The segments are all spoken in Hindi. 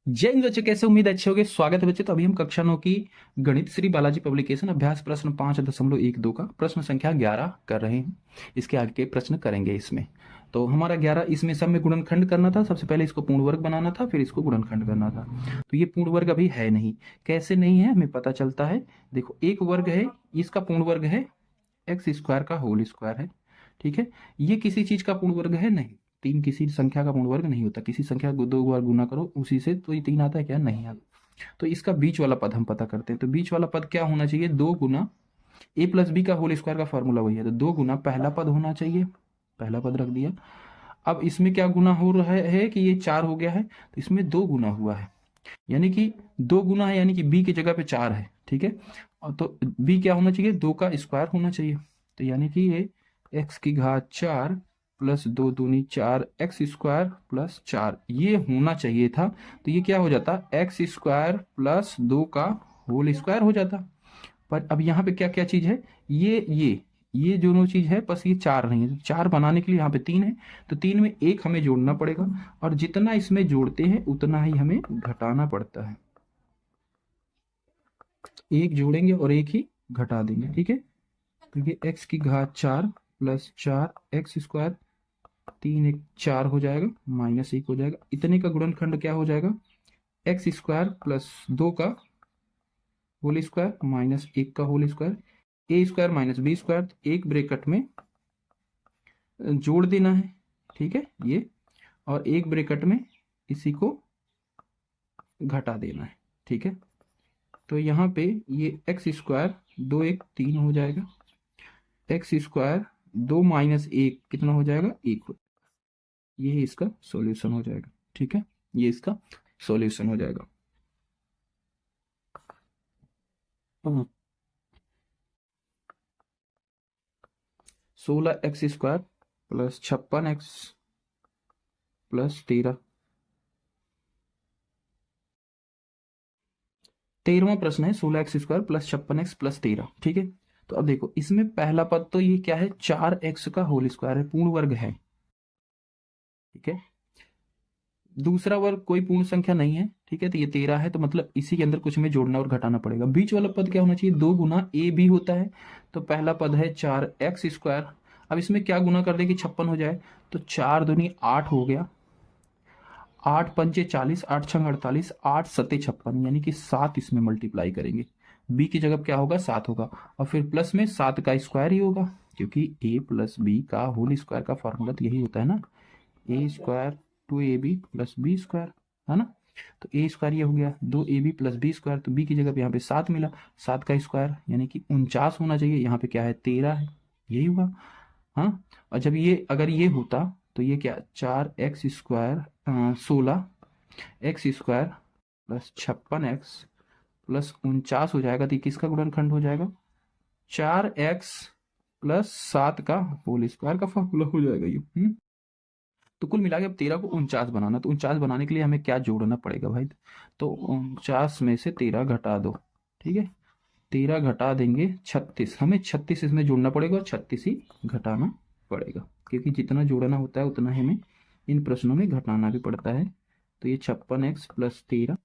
जय हिंद बच्चों, कैसे? उम्मीद अच्छे होंगे। स्वागत है बच्चे। तो अभी हम कक्षा 9 की गणित श्री बालाजी पब्लिकेशन अभ्यास प्रश्न 5.12 का प्रश्न संख्या 11 कर रहे हैं। इसके आगे के प्रश्न करेंगे इसमें। तो हमारा 11 इसमें सब में गुणनखंड करना था। सबसे पहले इसको पूर्ण वर्ग बनाना था, फिर इसको गुणनखंड करना था। तो ये पूर्ण वर्ग अभी है नहीं। कैसे नहीं है हमें पता चलता है। देखो, एक वर्ग है, इसका पूर्ण वर्ग है एक्स स्क्वायर का होल स्क्वायर है। ठीक है, ये किसी चीज का पूर्ण वर्ग है नहीं। तीन किसी संख्या का पूर्ण वर्ग नहीं होता। किसी संख्या को दो बार गुना करो उसी से, तो ये तीन आता है क्या? नहीं आता। तो इसका बीच वाला पद हम पता करते हैं। तो बीच वाला पद क्या होना चाहिए? दो गुना ए प्लस बी का होल स्क्वायर का फॉर्मूला वही है, तो दो गुना पहला पद होना चाहिए। पहला पद रख दिया। अब इसमें क्या गुना हो रहा है कि ये चार हो गया है, तो इसमें दो गुना हुआ है, यानी कि दो गुना है, यानी कि बी की जगह पे चार है। ठीक है, और तो बी क्या होना चाहिए? दो का स्क्वायर होना चाहिए। तो यानी कि ये एक्स की घात चार प्लस दो दूनी चार एक्स स्क्वायर प्लस चार ये होना चाहिए था। तो ये क्या हो जाता? एक्स स्क्वायर प्लस दो का होल स्क्वायर हो जाता। पर अब यहाँ पे क्या क्या चीज है? ये दोनों चीज है, बस ये चार नहीं है। चार बनाने के लिए यहाँ पे तीन है, तो तीन में एक हमें जोड़ना पड़ेगा, और जितना इसमें जोड़ते हैं उतना ही हमें घटाना पड़ता है। एक जोड़ेंगे और एक ही घटा देंगे। ठीक है, तो ये एक्स की घात चार प्लस चार एक्स स्क्वायर, तीन एक चार हो जाएगा, माइनस एक हो जाएगा। इतने का गुणनखंड क्या हो जाएगा? एक्स स्क्वायर प्लस दो का होल स्क्वायर माइनस एक का होल स्क्वायर, ए स्क्वायर माइनस बी स्क्वायर। एक ब्रैकेट में जोड़ देना है। ठीक है, ये और एक ब्रैकेट में इसी को घटा देना है। ठीक है, तो यहाँ पे ये एक्स स्क्वायर दो एक तीन हो जाएगा, एक्स स्क्वायर दो माइनस एक कितना हो जाएगा? एक हो। ये इसका सॉल्यूशन हो जाएगा। ठीक है, ये इसका सॉल्यूशन हो जाएगा। 16x² plus 56x plus 13। 13वां प्रश्न है 16x² प्लस 56x प्लस 13। ठीक है, तो अब देखो इसमें पहला पद तो ये क्या है? 4x का होल स्क्वायर है, पूर्ण वर्ग है। ठीक है, दूसरा वर्ग कोई पूर्ण संख्या नहीं है। ठीक है, तो ये 13 है, तो मतलब इसी के अंदर कुछ में जोड़ना और घटाना पड़ेगा। बीच वाला पद क्या होना चाहिए? दो गुना ए बी होता है। तो पहला पद है 4x²। अब इसमें क्या गुना कर दे कि 56 हो जाए? तो चार दूनी आठ हो गया, आठ पंचे 40, आठ छंग 48, आठ सत्ते 56, यानी कि सात इसमें मल्टीप्लाई करेंगे। बी की जगह क्या होगा? सात होगा, और फिर प्लस में सात का स्क्वायर ही होगा, क्योंकि ए प्लस बी का होल स्क्वायर का फॉर्मूला तो यही होता है ना, a square two a b plus b square, है ना। तो ए स्क्वायर ये हो गया दो a b plus b square, तो बी की जगह पे यहाँ पे सात मिला, सात का स्क्वायर यानी कि 49 होना चाहिए। यहाँ पे क्या है? 13 है, यही हुआ। हाँ, और जब ये अगर ये होता तो ये क्या? 4x² 16x² plus 56x plus 49 हो जाएगा। तो ये किसका गुणनखंड हो जाएगा? 4x प्लस सात का होल स्क्वायर का फॉर्मूला हो जाएगा ये। तो कुल मिला के अब 13 को 49 बनाना, तो 49 बनाने के लिए हमें क्या जोड़ना पड़ेगा भाई? तो 49 में से 13 घटा दो। ठीक है, 13 घटा देंगे 36, हमें 36 इसमें जोड़ना पड़ेगा और 36 ही घटाना पड़ेगा, क्योंकि जितना जोड़ना होता है उतना ही हमें इन प्रश्नों में घटाना भी पड़ता है। तो ये 56x प्लस 13,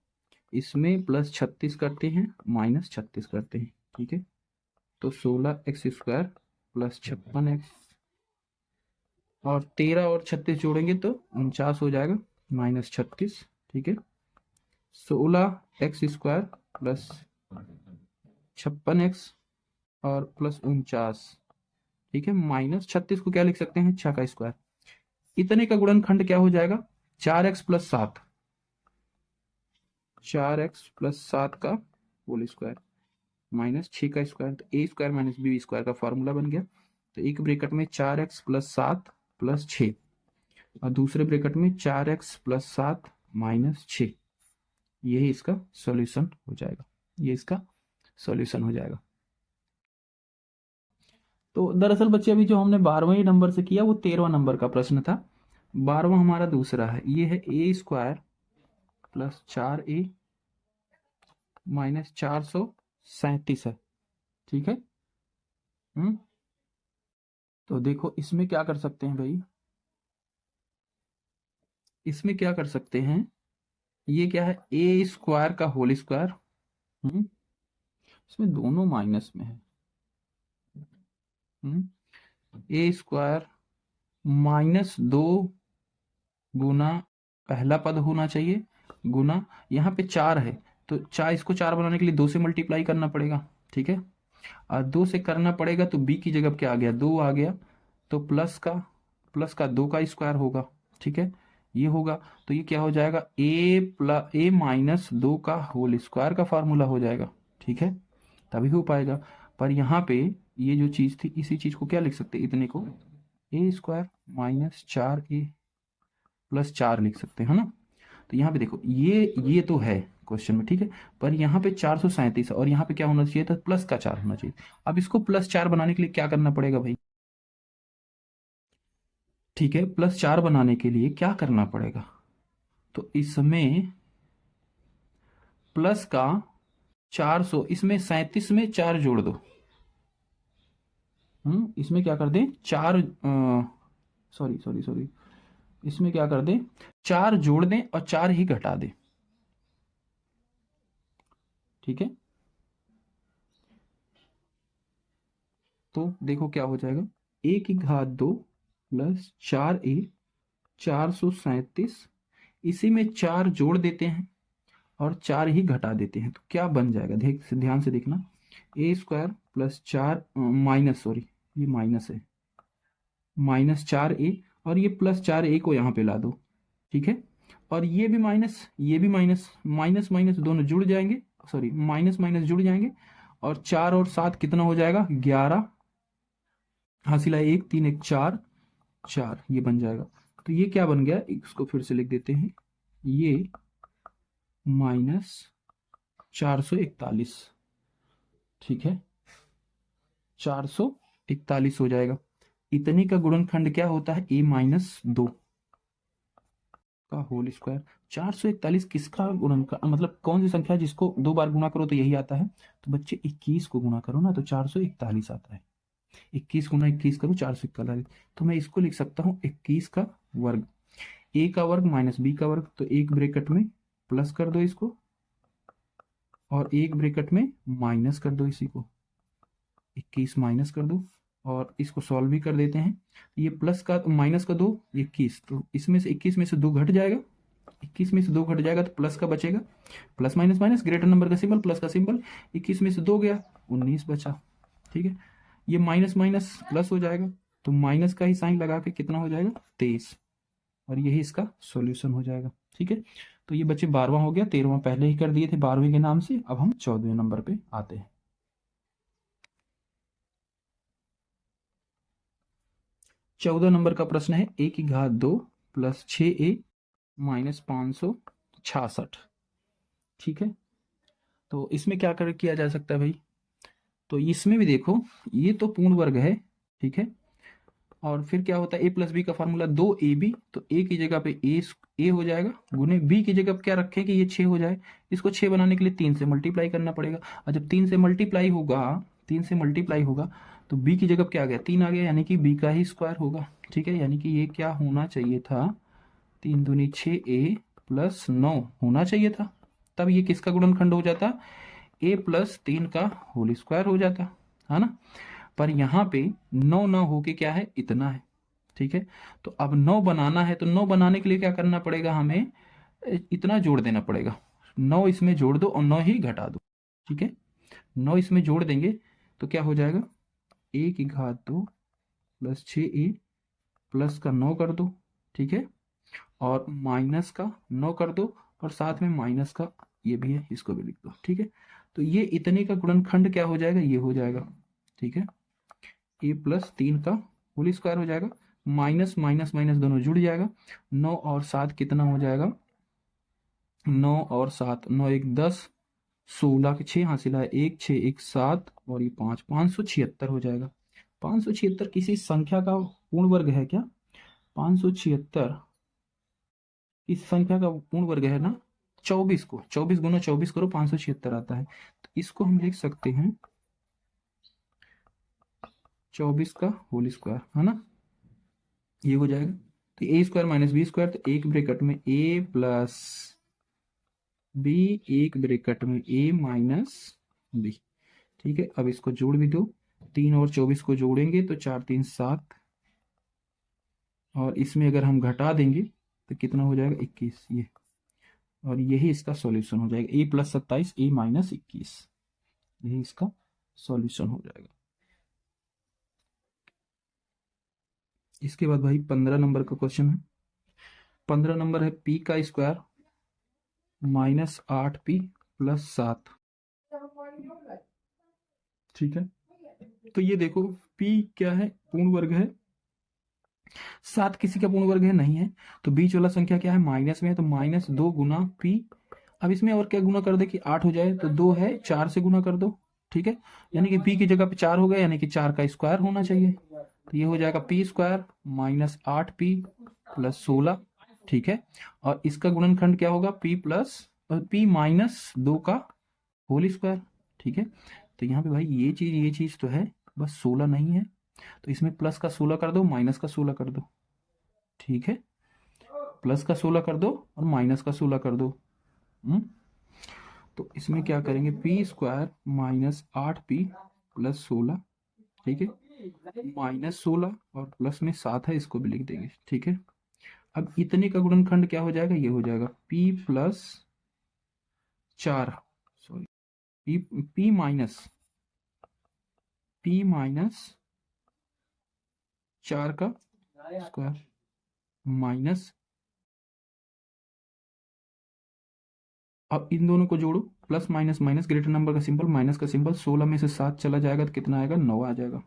इसमें प्लस 36 करते हैं माइनस 36 करते हैं। ठीक है, तो 16x² प्लस 56x, और 13 और 36 जोड़ेंगे तो 49 हो जाएगा माइनस 36। ठीक है, 16x² प्लस 56x और प्लस 49। ठीक है, माइनस 36 को क्या लिख सकते हैं? 6 का स्क्वायर। इतने का गुणनखंड क्या हो जाएगा? 4x प्लस 7, 4x प्लस 7 का होल स्क्वायर माइनस 6 का स्क्वायर। तो a square minus B square का फॉर्मूला बन गया। तो एक ब्रेकेट में 4x प्लस 7 प्लस 6, और दूसरे ब्रेकेट में 4x प्लस 7 माइनस 6। यही इसका सॉल्यूशन हो जाएगा, ये इसका सॉल्यूशन हो जाएगा। तो दरअसल बच्चे अभी जो हमने 12वें नंबर से किया वो 13वां नंबर का प्रश्न था। 12वां हमारा दूसरा है, ये है a² प्लस 4a माइनस 437 है। ठीक है, तो देखो इसमें क्या कर सकते हैं भाई, इसमें क्या कर सकते हैं ये क्या है, ए स्क्वायर का होल स्क्वायर। इसमें दोनों माइनस में है। ए स्क्वायर -2 गुना पहला पद होना चाहिए, गुना यहाँ पे 4 है, तो चार, इसको 4 बनाने के लिए 2 से मल्टीप्लाई करना पड़ेगा, ठीक है। और 2 से करना पड़ेगा तो बी की जगह क्या आ गया, 2 आ गया, तो प्लस का 2 का स्क्वायर होगा, ठीक है। ये होगा तो ये क्या हो जाएगा, ए माइनस 2 का होल स्क्वायर का फार्मूला हो जाएगा, ठीक है, तभी हो पाएगा। पर यहाँ पे ये जो चीज थी, इसी चीज को क्या लिख सकते हैं, इतने को ए स्क्वायर -4a प्लस 4 लिख सकते हैं, है ना। तो यहाँ पे देखो ये तो है क्वेश्चन में, ठीक है। पर यहाँ पे 437 है और यहाँ पे क्या होना चाहिए था, +4 होना चाहिए। अब इसको +4 बनाने के लिए क्या करना पड़ेगा भाई, ठीक है, +4 बनाने के लिए क्या करना पड़ेगा, तो इसमें प्लस का 400, इसमें 37 में 4 जोड़ दो। इसमें क्या कर दें, चार, सॉरी सॉरी सॉरी, इसमें क्या कर दें, 4 जोड़ दें और 4 ही घटा दें, ठीक है। तो देखो क्या हो जाएगा, a⁻2 प्लस 4a, 437, इसी में 4 जोड़ देते हैं और 4 ही घटा देते हैं, तो क्या बन जाएगा, ध्यान से देखना, ए स्क्वायर प्लस 4 माइनस, सॉरी ये माइनस है, -4a, और ये +4a को यहाँ पे ला दो, ठीक है। और ये भी माइनस, ये भी माइनस, माइनस माइनस दोनों जुड़ जाएंगे, सॉरी माइनस माइनस जुड़ जाएंगे, और 4 और 7 कितना हो जाएगा, 11, हासिल है 1, 3 1 4, 4 ये बन जाएगा। तो ये क्या बन गया, इसको फिर से लिख देते हैं, ये -441, ठीक है, 441 हो जाएगा। इतने का गुणनखंड क्या होता है, a-2 का होल स्क्वायर। 441 किसका गुणनखंड, मतलब कौन सी संख्या जिसको 2 बार गुणा करो तो यही आता है, तो बच्चे 21 को गुणा करो ना तो 441 आता है। 21 गुना 21 करो 441, तो मैं इसको लिख सकता हूँ 21 का वर्ग, ए का वर्ग माइनस बी का वर्ग, तो एक ब्रैकेट में प्लस कर दो इसको और एक ब्रैकेट में माइनस कर दो इसी को, 21 माइनस कर दो और इसको सॉल्व भी कर देते हैं। ये प्लस का माइनस का 2 21, तो इसमें से 21 में से 2 घट जाएगा, 21 में से 2 घट जाएगा तो प्लस का बचेगा, plus minus minus greater number का सिंबल, प्लस का सिंबल, 21 में से 2 गया 19 बचा, ठीक है। ये माइनस माइनस प्लस हो जाएगा, तो माइनस का ही साइन लगा के कितना हो जाएगा 23, और यही इसका सॉल्यूशन हो जाएगा, ठीक है। तो ये बच्चे 12वां हो गया, 13वां पहले ही कर दिए थे 12वें के नाम से। अब हम 14वें नंबर पे आते हैं। 14 नंबर का प्रश्न है, a⁻2 प्लस 6a माइनस 566, ठीक है। तो इसमें क्या कर किया जा सकता है भाई, तो इसमें भी देखो ये तो पूर्ण वर्ग है, ठीक है। और फिर क्या होता है, a प्लस बी का फार्मूला 2ab, तो a की जगह पे a हो जाएगा, गुने b की जगह क्या रखें कि ये 6 हो जाए। इसको 6 बनाने के लिए 3 से मल्टीप्लाई करना पड़ेगा, और जब 3 से मल्टीप्लाई होगा, 3 से मल्टीप्लाई होगा तो b की जगह क्या आ गया, 3 आ गया, यानी कि b का ही स्क्वायर होगा, ठीक है। यानी कि ये क्या होना चाहिए था, 3 दूनी 6a प्लस 9 होना चाहिए था, तब ये किसका गुणनखंड हो जाता, a प्लस 3 का होल स्क्वायर हो जाता, है ना। पर यहाँ पे 9 ना होके क्या है, इतना है, ठीक है। तो अब 9 बनाना है, तो 9 बनाने के लिए क्या करना पड़ेगा, हमें इतना जोड़ देना पड़ेगा, 9 इसमें जोड़ दो और 9 ही घटा दो, ठीक है। 9 इसमें जोड़ देंगे तो क्या हो जाएगा, a⁻2 प्लस 6a प्लस का 9 कर दो, ठीक है, और माइनस का 9 कर दो, और साथ में माइनस का ये भी है, इसको भी लिख दो, ठीक है। तो ये इतने का गुणनखंड क्या हो जाएगा, ये हो जाएगा, ठीक है। a प्लस 3 का होल स्क्वायर हो जाएगा, माइनस माइनस माइनस दोनों जुड़ जाएगा, 9 और 7 कितना हो जाएगा, 9 और 7, 9 1 10, 16 के 6 हासिल है 1, 6 1 7 और ये 5, 576 हो जाएगा। 576 किसी संख्या का पूर्ण वर्ग है क्या, 576 इस संख्या का पूर्ण वर्ग है ना, 24 को 24 गुना 24 करो 576 आता है, तो इसको हम लिख सकते हैं 24 का होल स्क्वायर, है ना, ये हो जाएगा। तो a square minus B square, तो एक ब्रैकेट में a प्लस बी एक ब्रैकेट में ए माइनस बी। ठीक है, अब इसको जोड़ भी दो, 3 और 24 को जोड़ेंगे तो 4 3 7, और इसमें अगर हम घटा देंगे तो कितना हो जाएगा 21, ये, और यही इसका सॉल्यूशन हो जाएगा, ए प्लस 27 ए माइनस 21, यही इसका सॉल्यूशन हो जाएगा। इसके बाद भाई 15 नंबर का क्वेश्चन है। 15 नंबर है पी का स्क्वायर माइनस 8p प्लस 7। ठीक है, तो ये देखो p क्या है, पूर्ण वर्ग है, 7 किसी का पूर्ण वर्ग है नहीं है, तो बीच वाला संख्या क्या है, माइनस में है, तो माइनस 2 गुना p। अब इसमें और क्या गुना कर दे कि 8 हो जाए, तो 2 है 4 से गुना कर दो। ठीक है, यानी कि p की जगह पे 4 हो गया, यानी कि 4 का स्क्वायर होना चाहिए, तो ये हो जाएगा P square minus 8p plus 16। ठीक है, और इसका गुणनखंड क्या होगा, p प्लस p माइनस 2 का होल स्क्वायर। ठीक है, तो यहाँ पे भाई ये चीज तो है, बस 16 नहीं है, तो इसमें प्लस का 16 कर दो, माइनस का 16 कर दो। ठीक है, प्लस का 16 कर दो और माइनस का 16 कर दो। तो इसमें क्या करेंगे, P square minus 8p plus 16। ठीक है, माइनस 16 और प्लस में 7 है, इसको भी लिख देंगे। ठीक है, अब इतने का गुणनखंड क्या हो जाएगा, ये हो जाएगा p plus 4, sorry p minus 4 का स्क्वायर माइनस, अब इन दोनों को जोड़ो, plus minus minus, greater number का सिंबल, माइनस का सिंबल, 16 में से 7 चला जाएगा तो कितना आएगा, 9 आ जाएगा।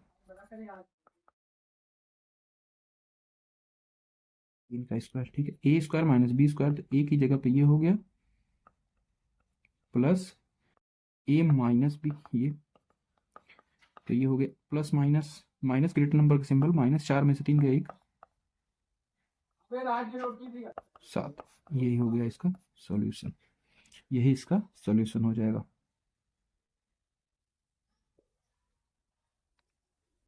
इनका स्क्वायर। ठीक है, ए स्क्वायर माइनस बी स्क्वायर, तो ए की जगह पे ये हो गया प्लस ए माइनस बी, ये तो ये हो गया plus minus minus, greater number का सिंबल, माइनस 4 में से 3 गया 1, 7, यही हो गया इसका सॉल्यूशन, यही इसका सॉल्यूशन हो जाएगा।